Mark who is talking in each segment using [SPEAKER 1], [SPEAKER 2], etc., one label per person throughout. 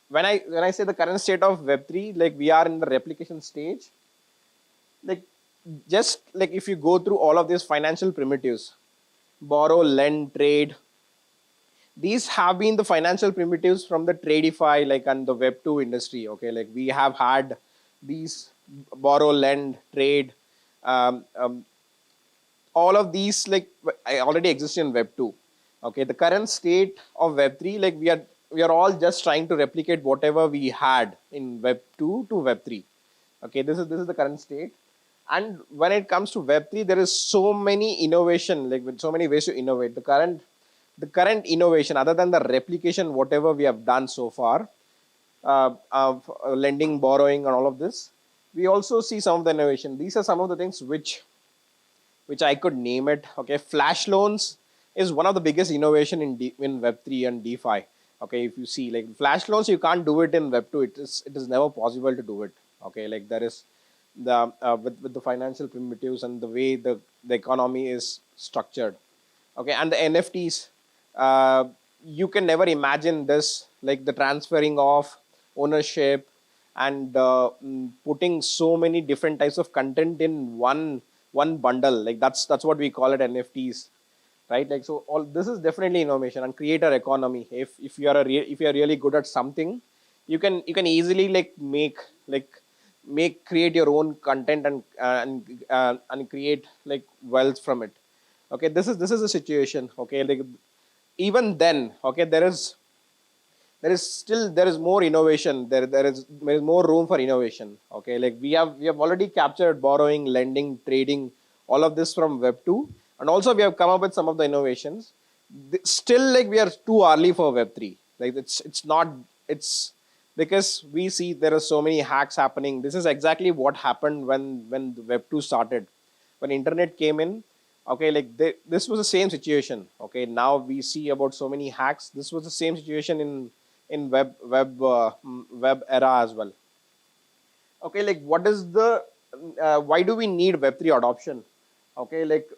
[SPEAKER 1] when I say the current state of Web3, like we are in the replication stage. Like just like if you go through all of these financial primitives, borrow, lend, trade, these have been the financial primitives from the Tradeify like and the Web2 industry. Okay, like we have had these borrow, lend, trade, um, um, all of these like I already exist in Web2. Okay, the current state of Web3, like we are all just trying to replicate whatever we had in Web2 to Web3. Okay, this is the current state. And when it comes to Web3, there is so many innovation, like with so many ways to innovate. The current innovation, other than the replication, whatever we have done so far, of lending, borrowing, and all of this, we also see some of the innovation. These are some of the things which I could name it. Okay, flash loans is one of the biggest innovation in Web3 and DeFi. Okay, if you see like flash loans, you can't do it in Web2. It is never possible to do it. Okay, like there is the with the financial primitives and the way the economy is structured. Okay, and the NFTs, you can never imagine this, like the transferring of ownership and putting so many different types of content in one bundle. Like that's what we call it, NFTs, right? Like so all this is definitely innovation and creator economy. If you are if you are really good at something, you can easily make create your own content and create like wealth from it. Okay, this is the situation. Okay, like even then, okay, there is more innovation. There is more room for innovation. Okay, like we have already captured borrowing, lending, trading, all of this from Web2, and also we have come up with some of the innovations. Still, like we are too early for Web3. Like it's not it's because we see there are so many hacks happening. This is exactly what happened when the Web2 started, when internet came in. Okay, like this was the same situation. Okay, now we see about so many hacks. This was the same situation in web era as well. Okay, like what is the why do we need Web3 adoption? Okay, like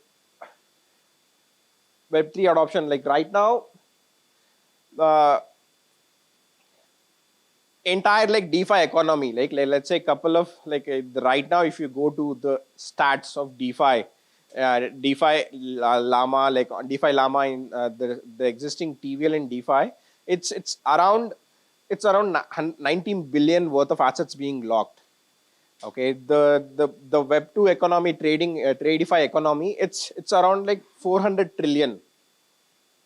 [SPEAKER 1] Web3 adoption, like right now, uh, entire like DeFi economy, let's say couple of right now, if you go to the stats of DeFi, Llama, like on DeFi Llama in the existing TVL in DeFi, it's around 19 billion worth of assets being locked. Okay, the Web2 economy, Tradeify economy, it's around like 400 trillion.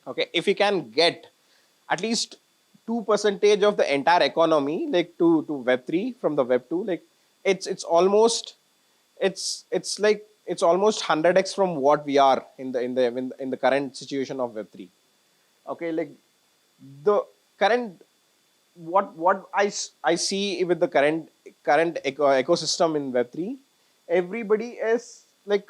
[SPEAKER 1] Okay, if you can get at least 2% of the entire economy like to Web3 from the Web2, like it's almost it's almost 100x from what we are in the current situation of Web3. Okay, like the current what I see with the current ecosystem in Web3, everybody is like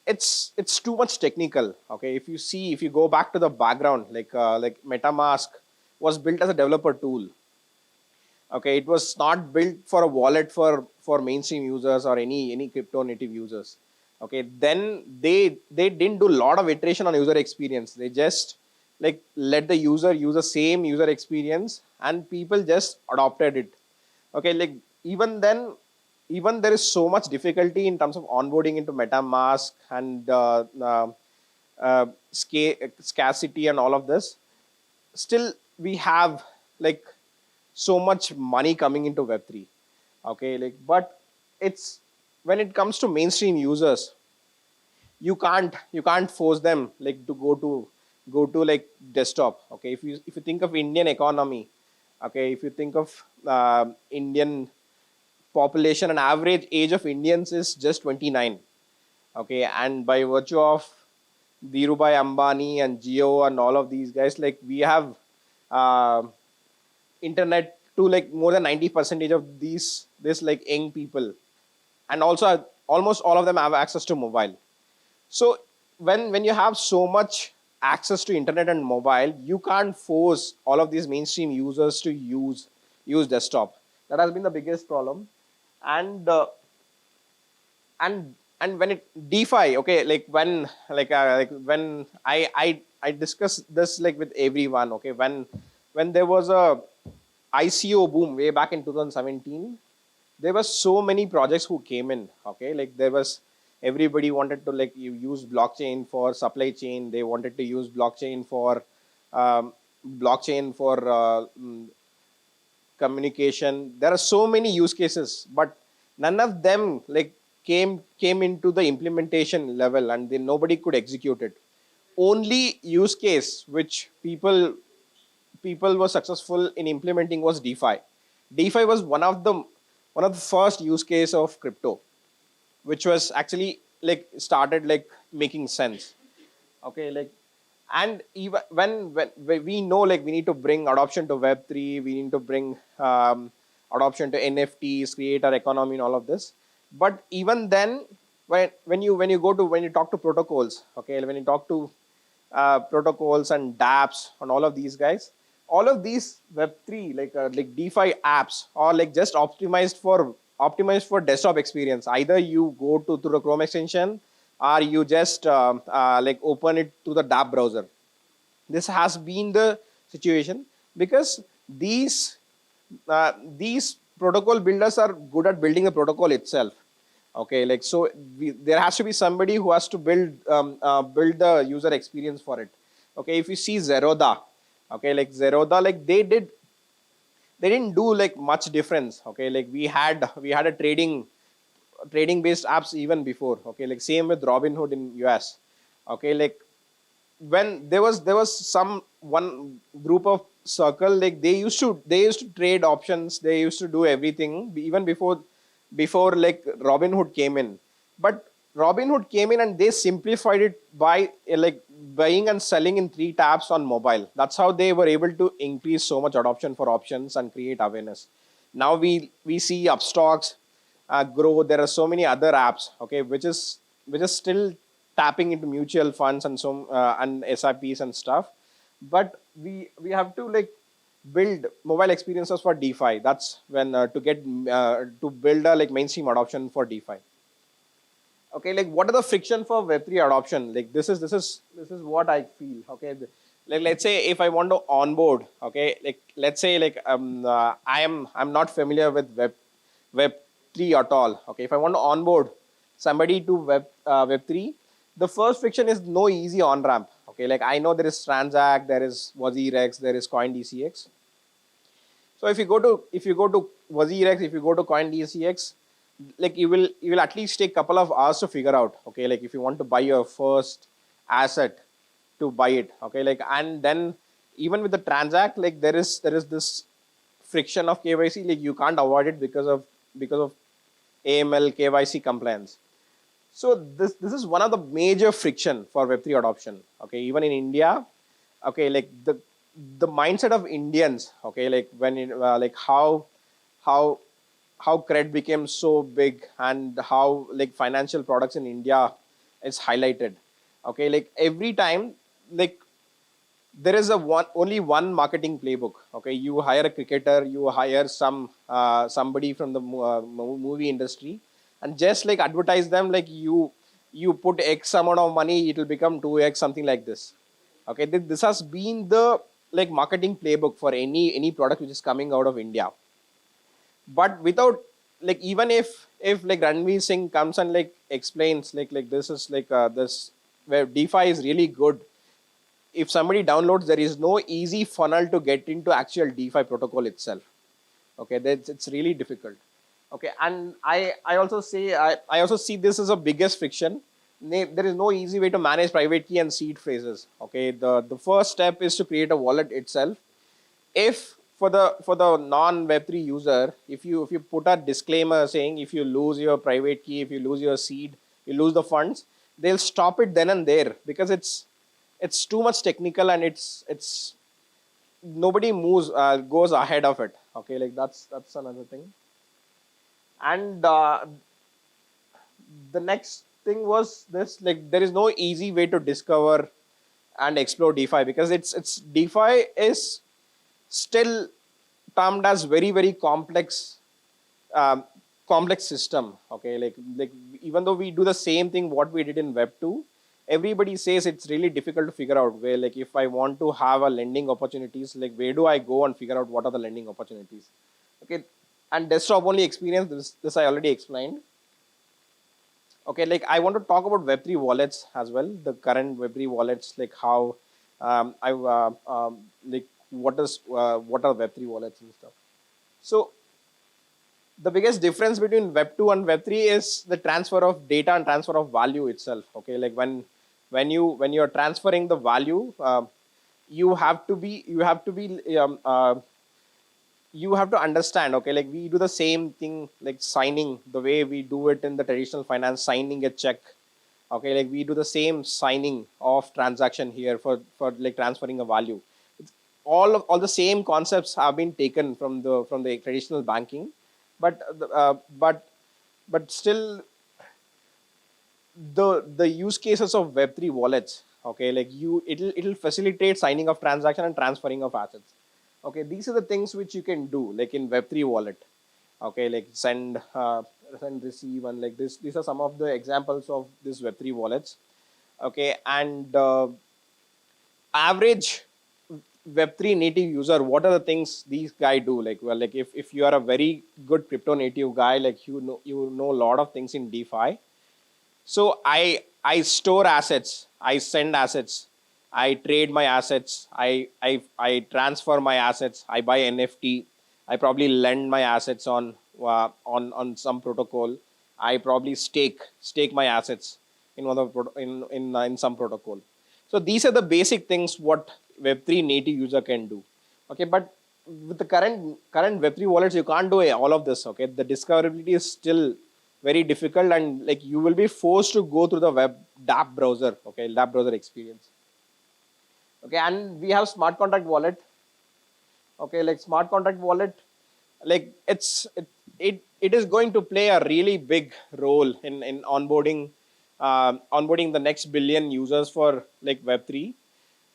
[SPEAKER 1] it's too much technical. Okay, if you go back to the background, like MetaMask was built as a developer tool. Okay, it was not built for a wallet for mainstream users or any crypto native users. Okay, then they didn't do a lot of iteration on user experience. They just like let the user use the same user experience and people just adopted it. Okay, like even then, even there is so much difficulty in terms of onboarding into MetaMask and scarcity and all of this. Still we have like so much money coming into Web3. Okay, like but it's when it comes to mainstream users, you can't force them like to go to like desktop. Okay, if you think of Indian economy, okay, if you think of Indian population, and average age of Indians is just 29. Okay, and by virtue of Dhirubhai Ambani and Jio and all of these guys, like we have uh, internet to like more than 90 percentage of these this like young people, and also almost all of them have access to mobile. So when you have so much access to internet and mobile, you can't force all of these mainstream users to use desktop. That has been the biggest problem. And uh, and and when it DeFi, okay, like when I discuss this like with everyone. Okay, when there was a ICO boom way back in 2017, there were so many projects who came in. Okay, like there was everybody wanted to like you use blockchain for supply chain. They wanted to use um, blockchain for communication. There are so many use cases, but none of them like came into the implementation level, and then nobody could execute it. Only use case which people were successful in implementing was DeFi. DeFi was one of the first use case of crypto, which was actually like started like making sense. Okay, like, and even when we know like we need to bring adoption to Web3, we need to bring adoption to NFTs, create our economy and all of this. But even then, when you talk to protocols, okay, when you talk to protocols and dApps and all of these guys, all of these Web3 like DeFi apps are like just optimized for desktop experience. Either you go to through the Chrome extension, or you just like open it to the dApp browser. This has been the situation because these protocol builders are good at building the protocol itself. Okay, like so there has to be somebody who has to build the user experience for it. Okay, if you see Zerodha, okay, like Zerodha, like they didn't do like much difference. Okay, like we had a trading based apps even before. Okay, like same with Robinhood in US. Okay, like when there was some one group of circle, like they used to trade options, they used to do everything even before like Robinhood came in. But Robinhood came in and they simplified it by like buying and selling in three taps on mobile. That's how they were able to increase so much adoption for options and create awareness. Now we see Upstocks grow. There are so many other apps, okay, which is still tapping into mutual funds and and SIPs and stuff. But we have to like build mobile experiences for DeFi. That's when to build a like mainstream adoption for DeFi. Okay, like what are the friction for Web3 adoption? Like this is what I feel. Okay, like let's say if I want to onboard, okay, like let's say like I'm not familiar with Web3 at all. Okay, if I want to onboard somebody to Web3, the first friction is no easy on ramp. Okay, like I know there is Transact, there is WazirX, there is CoinDCX. So if you go to WazirX, if you go to CoinDCX, like you will at least take a couple of hours to figure out. Okay, like if you want to buy your first asset, to buy it. Okay, like, and then even with the Transact, like there is this friction of KYC. Like you can't avoid it because of AML KYC compliance. So this is one of the major friction for Web3 adoption. Okay, even in India. Okay, like the mindset of Indians. Okay, like like how how credit became so big, and how like financial products in India is highlighted. Okay, like every time, like there is only one marketing playbook. Okay, you hire a cricketer, you hire somebody from the movie industry, and just like advertise them, like you put X amount of money, it will become 2X, something like this. Okay, this has been the like marketing playbook for any product which is coming out of India. But without, like, even if like Ranveer Singh comes and like explains like this is like this where DeFi is really good, if somebody downloads, there is no easy funnel to get into actual DeFi protocol itself. Okay, it's really difficult. Okay, and I also say I also see this as a biggest friction. There is no easy way to manage private key and seed phrases. Okay, the first step is to create a wallet itself. If for the non Web3 user, if you put a disclaimer saying if you lose your private key, if you lose your seed, you lose the funds, they'll stop it then and there, because it's too much technical, and it's nobody goes ahead of it. Okay, like that's another thing. And the next thing was this, like there is no easy way to discover and explore DeFi, because it's DeFi is still termed as very very um, complex system. Okay, like even though we do the same thing what we did in Web 2, everybody says it's really difficult to figure out where, like, if I want to have a lending opportunities, like, where do I go and figure out what are the lending opportunities? Okay, and desktop only experience, this I already explained. Okay, like, I want to talk about Web3 wallets as well, the current Web3 wallets, like how I like what are Web3 wallets and stuff. So the biggest difference between Web 2 and Web 3 is the transfer of data and transfer of value itself. Okay, like when you're transferring the value, you have to understand. Okay, like, we do the same thing, like signing the way we do it in the traditional finance, signing a check. Okay, like, we do the same signing of transaction here for like transferring a value. It's all the same concepts have been taken from the traditional banking, but but still the use cases of Web3 wallets. Okay, like, it'll facilitate signing of transaction and transferring of assets. Okay, these are the things which you can do, like, in Web3 wallet. Okay, like, send, receive, and like this. These are some of the examples of this Web3 wallets. Okay, and average Web3 native user, what are the things these guys do? Like, well, like, if you are a very good crypto native guy, like, you know a lot of things in DeFi. So I store assets, I send assets, I trade my assets, I transfer my assets, I buy NFT, I probably lend my assets on some protocol. I probably stake my assets in one of in some protocol. So these are the basic things what Web3 native user can do. Okay, but with the current Web3 wallets, you can't do all of this. Okay, the discoverability is still very difficult, and like, you will be forced to go through the web dApp browser. Okay, dApp browser experience. Okay, and we have smart contract wallet. Okay, like, smart contract wallet, like, it is going to play a really big role in onboarding the next billion users for like Web3,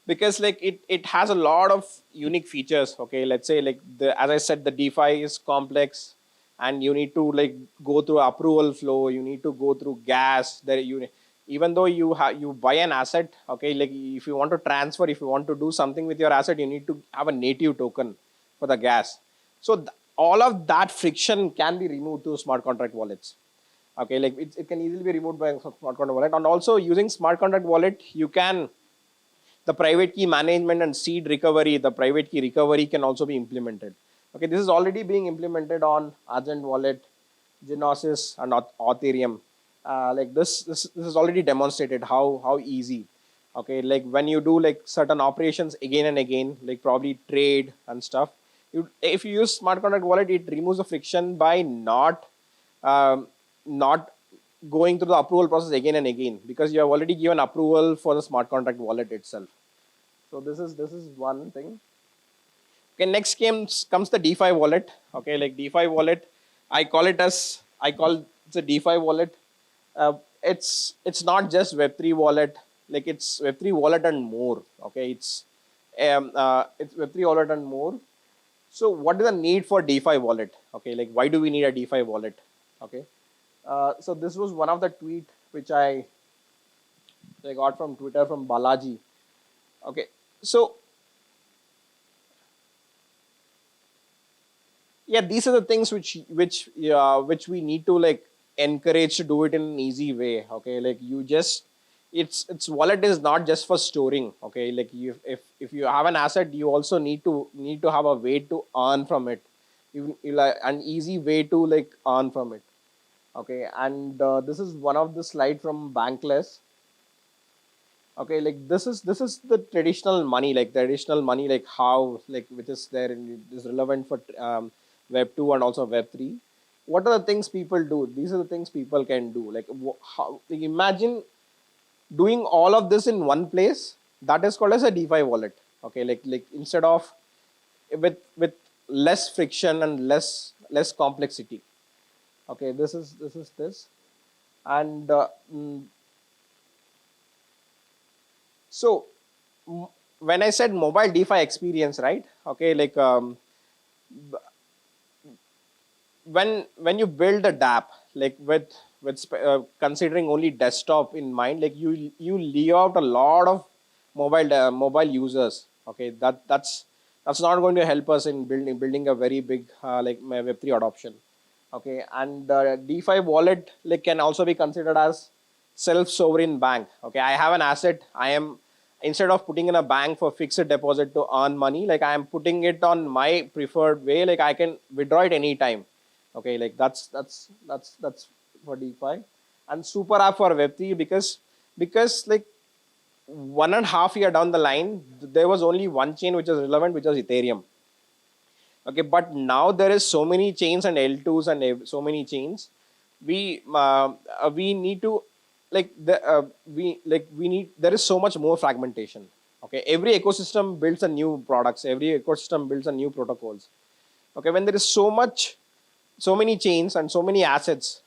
[SPEAKER 1] because like it has a lot of unique features. Okay, let's say, like, the as I said, the DeFi is complex, and you need to like go through approval flow, you need to go through gas there. You, even though you buy an asset, okay, like, if you want to transfer, if you want to do something with your asset, you need to have a native token for the gas. So all of that friction can be removed through smart contract wallets. Okay, like, it can easily be removed by smart contract wallet. And also, using smart contract wallet, you can, the private key management and seed recovery, the private key recovery can also be implemented. Okay, this is already being implemented on Argent wallet, Genesis, and Ethereum. Like, this is already demonstrated how easy. Okay, like, when you do like certain operations again and again, like probably trade and stuff, if you use smart contract wallet, it removes the friction by not going through the approval process again and again, because you have already given approval for the smart contract wallet itself. So this is one thing. Okay, next comes the DeFi wallet. Okay, like, DeFi wallet, I call it's a DeFi wallet. It's not just Web3 wallet, like, it's Web3 wallet and more. Okay, it's Web3 wallet and more. So what is the need for DeFi wallet? Okay, like, why do we need a DeFi wallet? Okay, so this was one of the tweet which I got from Twitter from Balaji. Okay, so yeah, these are the things which we need to like encourage to do it in an easy way. Okay, like, you just, it's wallet is not just for storing. Okay, like, if you have an asset, you also need to have a way to earn from it, you like an easy way to like earn from it. Okay, and this is one of the slide from Bankless. Okay, like, this is the traditional money, like, how, like, which is there and is relevant for Web 2 and also Web 3. What are the things people do? These are the things people can do. Like, how, like, imagine doing all of this in one place. That is called as a DeFi wallet. Okay, like instead of with less friction and less complexity. Okay, this is this. And so when I said mobile DeFi experience, right? Okay, like, when you build a dApp, like, with considering only desktop in mind, like you leave out a lot of mobile users. Okay, that's not going to help us in building a very big like Web3 adoption. Okay, and DeFi wallet like can also be considered as self-sovereign bank. Okay, I have an asset. I am, instead of putting in a bank for fixed deposit to earn money, like I am putting it on my preferred way. Like I can withdraw it anytime. Okay, like that's for DeFi. And super app for Web3, because like 1.5 year down the line, there was only one chain which is relevant, which was Ethereum. Okay, but now there is so many chains and L2s and so many chains. We need to like we need, there is so much more fragmentation. Okay, every ecosystem builds a new products, every ecosystem builds a new protocols. Okay, when there is so many chains and so many assets,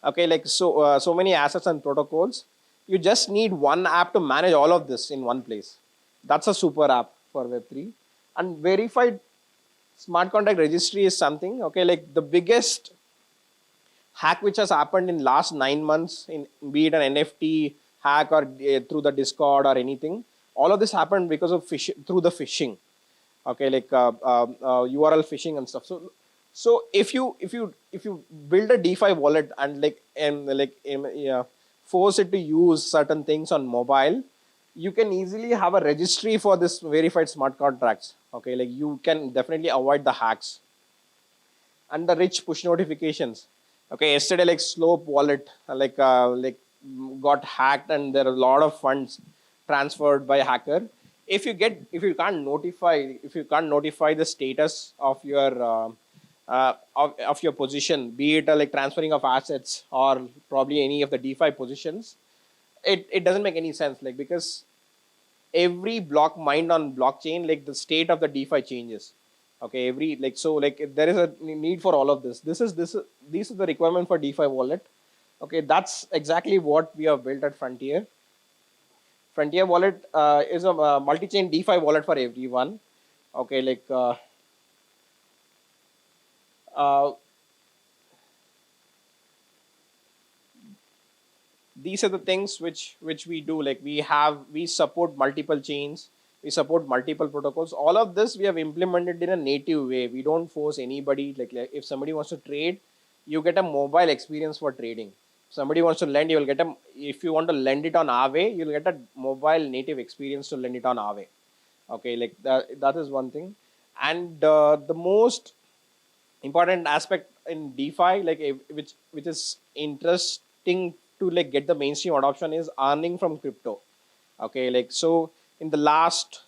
[SPEAKER 1] okay, like so many assets and protocols, you just need one app to manage all of this in one place. That's a super app for Web3. And verified smart contract registry is something, okay, like the biggest hack which has happened in last 9 months, in be it an NFT hack or through the Discord or anything. All of this happened because of through the phishing. Okay, like URL phishing and stuff. So if you build a DeFi wallet and yeah, force it to use certain things on mobile, you can easily have a registry for this verified smart contracts. Okay, like you can definitely avoid the hacks and the rich push notifications. Okay, yesterday like Slope wallet got hacked and there are a lot of funds transferred by a hacker. If you can't notify the status of your position, be it like transferring of assets or probably any of the DeFi positions, it doesn't make any sense, like because every block mined on blockchain, like the state of the DeFi changes. Okay, every like so like there is a need for all of this. These are the requirement for DeFi wallet. Okay, that's exactly what we have built at Frontier. Frontier wallet is a multi-chain DeFi wallet for everyone. Okay, uh, these are the things which we do. Like we support multiple chains, we support multiple protocols. All of this we have implemented in a native way. We don't force anybody. Like if somebody wants to trade, you get a mobile experience for trading. Somebody wants to lend, you will get a, if you want to lend it on Aave, you'll get a mobile native experience to lend it on Aave. Okay, like that is one thing. And the most important aspect in DeFi, which is interesting to like get the mainstream adoption, is earning from crypto. Okay, like so in the last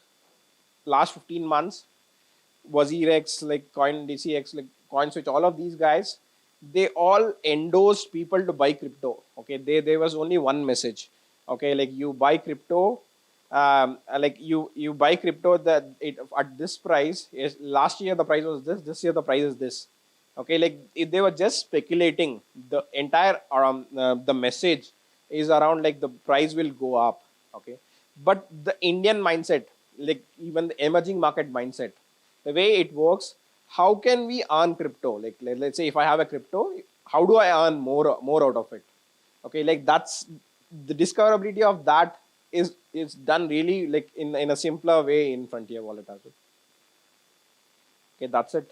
[SPEAKER 1] 15 months, WazirX, like CoinDCX, like CoinSwitch, all of these guys, they all endorsed people to buy crypto. Okay, there was only one message. Okay, like you buy crypto, like you buy crypto that it at this price. Is last year the price was this year the price is this. Okay, like if they were just speculating, the entire the message is around like the price will go up. Okay, but the Indian mindset, like even the emerging market mindset, the way it works, how can we earn crypto? Like let's say if I have a crypto, how do I earn more out of it? Okay, like that's the discoverability of that is done really like in a simpler way in Frontier wallet as well. Okay, that's it.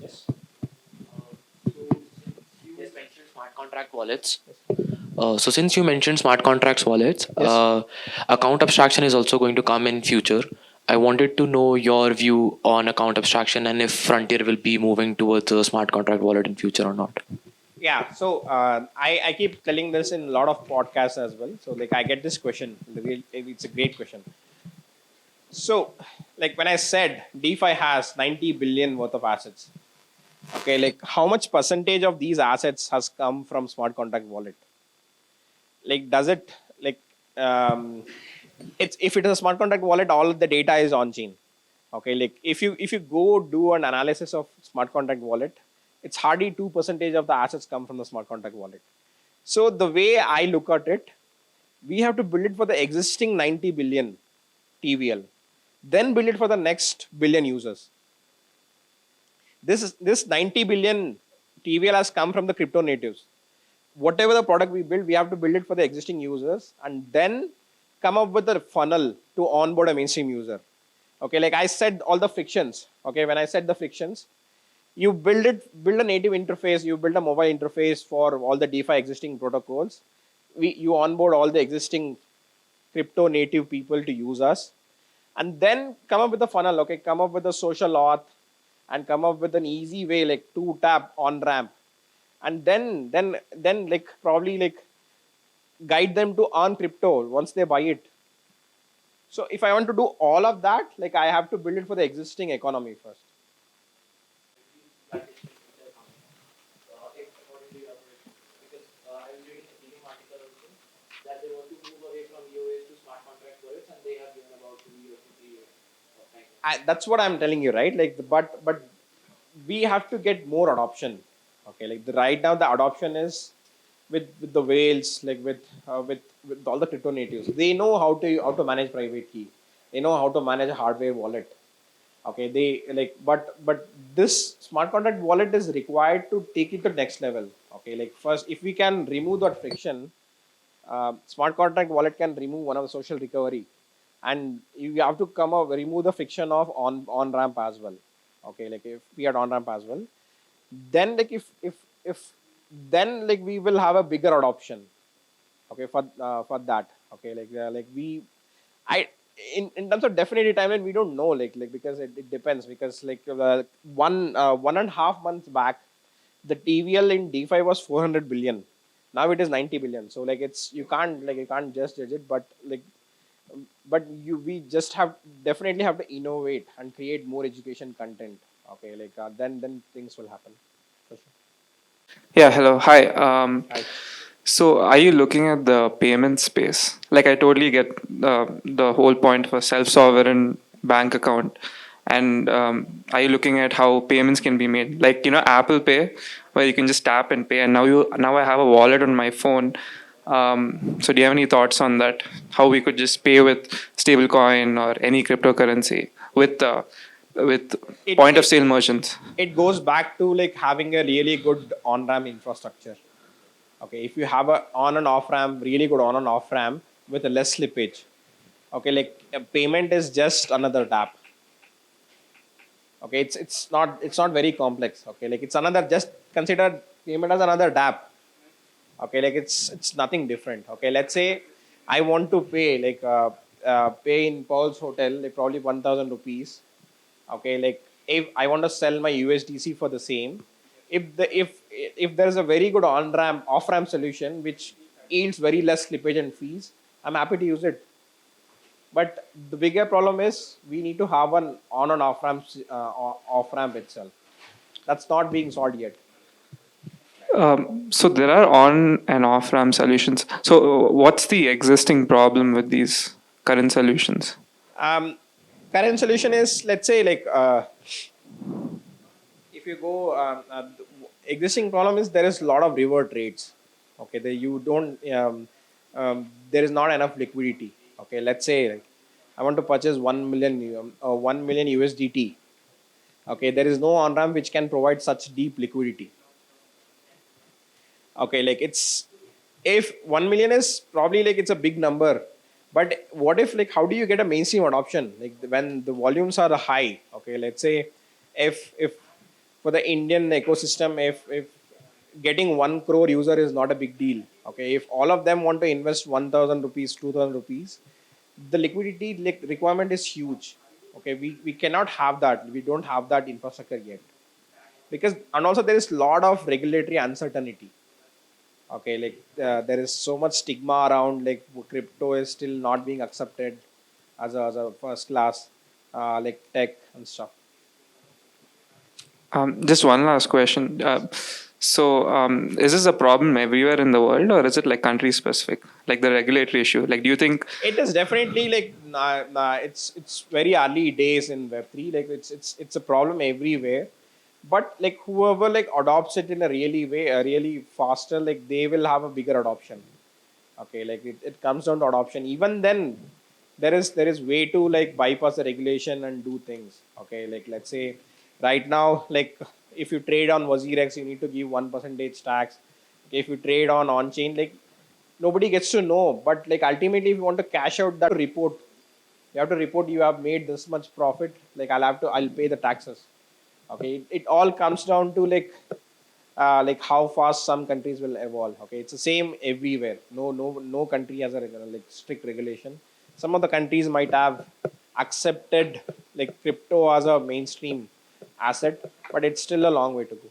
[SPEAKER 1] Yes.
[SPEAKER 2] You mentioned smart contract wallets. So since you mentioned smart contracts wallets,
[SPEAKER 1] Yes.
[SPEAKER 2] account abstraction is also going to come in future. I wanted to know your view on account abstraction and if Frontier will be moving towards a smart contract wallet in future or not.
[SPEAKER 1] Yeah, so I keep telling this in a lot of podcasts as well. So like I get this question, it's a great question. So like when I said DeFi has 90 billion worth of assets, okay, like how much percentage of these assets has come from smart contract wallet? Like does it like it's, if it is a smart contract wallet, all of the data is on chain. Okay, like if you go do an analysis of smart contract wallet, it's hardly 2% of the assets come from the smart contract wallet. So the way I look at it, we have to build it for the existing 90 billion TVL, then build it for the next billion users. This 90 billion TVL has come from the crypto natives. Whatever the product we build, we have to build it for the existing users and then come up with a funnel to onboard a mainstream user. Okay, like I said, all the frictions. Okay, when I said the frictions, you build a native interface, you build a mobile interface for all the DeFi existing protocols. You onboard all the existing crypto native people to use us, and then come up with a funnel. Okay, come up with a social auth, and come up with an easy way like two tap on ramp, and then like probably like guide them to earn crypto once they buy it. So if I want to do all of that, like I have to build it for the existing economy first. That's what I'm telling you, right? Like, but we have to get more adoption. Okay, like right now the adoption is with the whales, like with all the crypto natives. They know how to manage private key. They know how to manage a hardware wallet. Okay, they like, but this smart contract wallet is required to take it to next level. Okay, like first, if we can remove that friction, smart contract wallet can remove one of the social recovery, and you have to come up remove the friction of on ramp as well. Okay, like if we had on ramp as well, then like if then like we will have a bigger adoption. Okay, for that. Okay, like we I in terms of definite timeline, we don't know, like because it depends, because like 1.5 months back, the TVL in DeFi was 400 billion. Now it is 90 billion. So like it's you can't just judge it, but we just have definitely have to innovate and create more education content. Okay, like then things will happen for sure.
[SPEAKER 3] Yeah, hello. Hi.
[SPEAKER 1] Hi.
[SPEAKER 3] So are you looking at the payment space? Like, I totally get the whole point of a self-sovereign bank account. And are you looking at how payments can be made? Like, Apple Pay, where you can just tap and pay. And now I have a wallet on my phone. So do you have any thoughts on that? How we could just pay with stablecoin or any cryptocurrency with
[SPEAKER 1] it,
[SPEAKER 3] point of
[SPEAKER 1] it
[SPEAKER 3] sale merchants?
[SPEAKER 1] it goes back to like having a really good on ramp infrastructure. Okay, if you have a on and off ramp, really good on and off ramp with a less slippage. Okay, like a payment is just another tap. Okay, it's not very complex. Okay, like it's another, just consider payment as another tap. Okay, like it's nothing different. Okay, let's say I want to pay like pay in Paul's hotel like probably 1,000 rupees. Okay, like if I want to sell my USDC for the same, if there is a very good on ramp off ramp solution which yields very less slippage and fees, I'm happy to use it. But the bigger problem is we need to have an on and off ramp itself. That's not being solved yet.
[SPEAKER 3] So there are on and off ramp solutions. So what's the existing problem with these current solutions?
[SPEAKER 1] um, Current solution is, let's say like if you go the existing problem is there is a lot of reward rates. Okay, you don't there is not enough liquidity. Okay, let's say like I want to purchase 1 million 1 million USDT. Okay, there is no on ramp which can provide such deep liquidity. Okay, like it's, if 1 million is probably like it's a big number, but what if, like how do you get a mainstream adoption like when the volumes are high? Okay, let's say if for the Indian ecosystem, if getting 1 crore user is not a big deal. Okay, if all of them want to invest 1,000 rupees, 2,000 rupees, the liquidity like requirement is huge. Okay, we cannot have that, we don't have that infrastructure yet, because and also there is a lot of regulatory uncertainty. Okay, like there is so much stigma around, like crypto is still not being accepted as a first class like tech and stuff.
[SPEAKER 3] Just one last question. Is this a problem everywhere in the world, or is it like country specific, like the regulatory issue? Like, do you think?
[SPEAKER 1] It is definitely like it's very early days in Web3. Like it's a problem everywhere, but like whoever like adopts it in a really way, a really faster, like they will have a bigger adoption. Okay, like it comes down to adoption. Even then, there is way to like bypass the regulation and do things. Okay, like let's say right now, like if you trade on WazirX, you need to give 1% tax. Okay, if you trade on chain, like nobody gets to know. But like ultimately, if you want to cash out that report, you have to report you have made this much profit. Like I'll pay the taxes. Okay, it all comes down to like how fast some countries will evolve. Okay, it's the same everywhere. No country has a like strict regulation. Some of the countries might have accepted like crypto as a mainstream asset, but it's still a long way to go.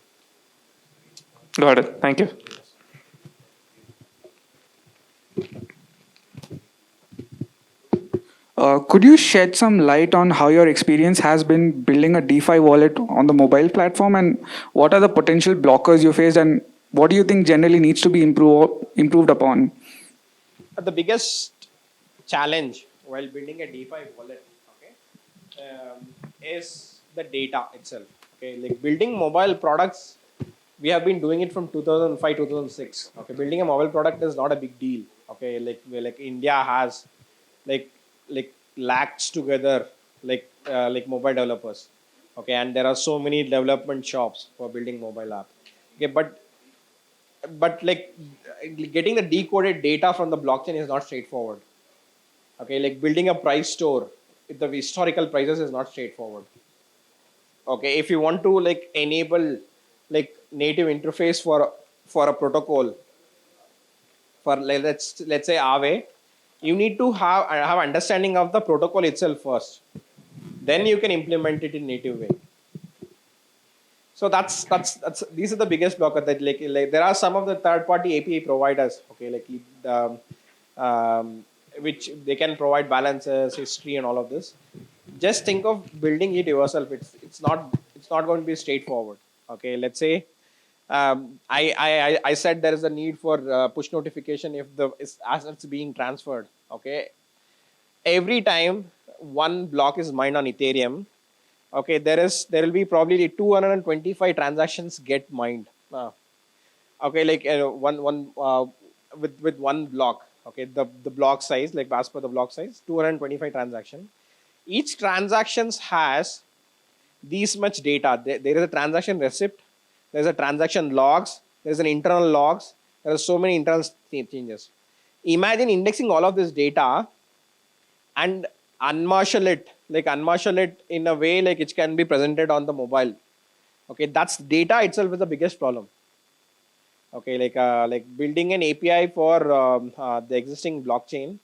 [SPEAKER 3] Got it. Thank you.
[SPEAKER 4] Could you shed some light on how your experience has been building a DeFi wallet on the mobile platform, and what are the potential blockers you faced, and what do you think generally needs to be improved upon?
[SPEAKER 1] The biggest challenge while building a DeFi wallet, okay, is the data itself. Okay, like building mobile products, we have been doing it from 2005, 2006. Okay, building a mobile product is not a big deal. Okay, like India has like lakhs together like mobile developers. Okay, and there are so many development shops for building mobile app. Okay, but like getting the decoded data from the blockchain is not straightforward. Okay, like building a price store with the historical prices is not straightforward. Okay, if you want to like enable like native interface for a protocol for like, let's say Aave, you need to have understanding of the protocol itself first, then you can implement it in native way. So that's these are the biggest blocker that like there are some of the third party API providers. Okay, like which they can provide balances, history, and all of this. Just think of building it yourself. It's not going to be straightforward. Okay, let's say I said there is a need for push notification if the assets being transferred. Okay, every time one block is mined on Ethereum, okay, there will be probably 225 transactions get mined. Okay, like one with one block. Okay, the block size, like as per the block size, 225 transaction. Each transactions has these much data. There is a transaction receipt, there's a transaction logs, there's an internal logs, there are so many internal changes. Imagine indexing all of this data and unmarshal it in a way like it can be presented on the mobile. Okay, that's data itself is the biggest problem. Okay, like building an API for the existing blockchain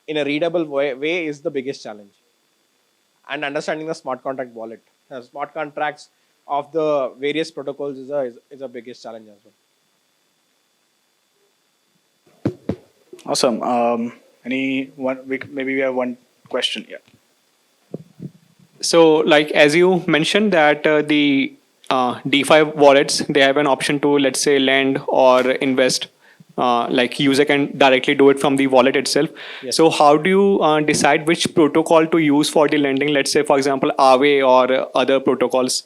[SPEAKER 1] in a readable way is the biggest challenge, and understanding the smart contract wallet, smart contracts of the various protocols is a biggest challenge as well.
[SPEAKER 5] Awesome. Any one? Maybe we have one question. Yeah.
[SPEAKER 6] So, like as you mentioned that the DeFi wallets, they have an option to, let's say, lend or invest. Like user can directly do it from the wallet itself.
[SPEAKER 1] Yes.
[SPEAKER 6] So how do you decide which protocol to use for the lending? Let's say, for example, Aave or other protocols.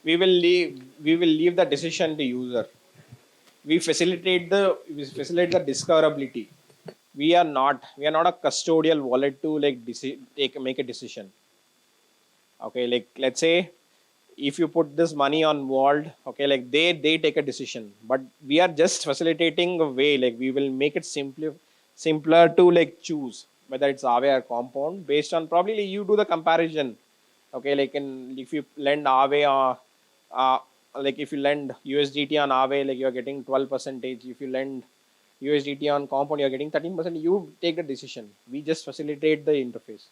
[SPEAKER 1] We will leave the decision to user. We facilitate the discoverability. We are not a custodial wallet to like make a decision. Okay, like let's say if you put this money on Vault, okay, like they take a decision, but we are just facilitating a way. Like we will make it simpler to like choose whether it's Aave or Compound based on probably you do the comparison. Okay, like if you lend Aave like if you lend USDT on Aave, like you're getting 12%. If you lend USDT on Compound, you're getting 13%. You take the decision. We just facilitate the interface.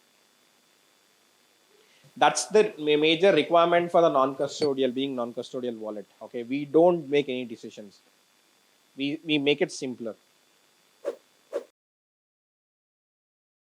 [SPEAKER 1] That's the major requirement for the non-custodial wallet. Okay, we don't make any decisions. We make it simpler.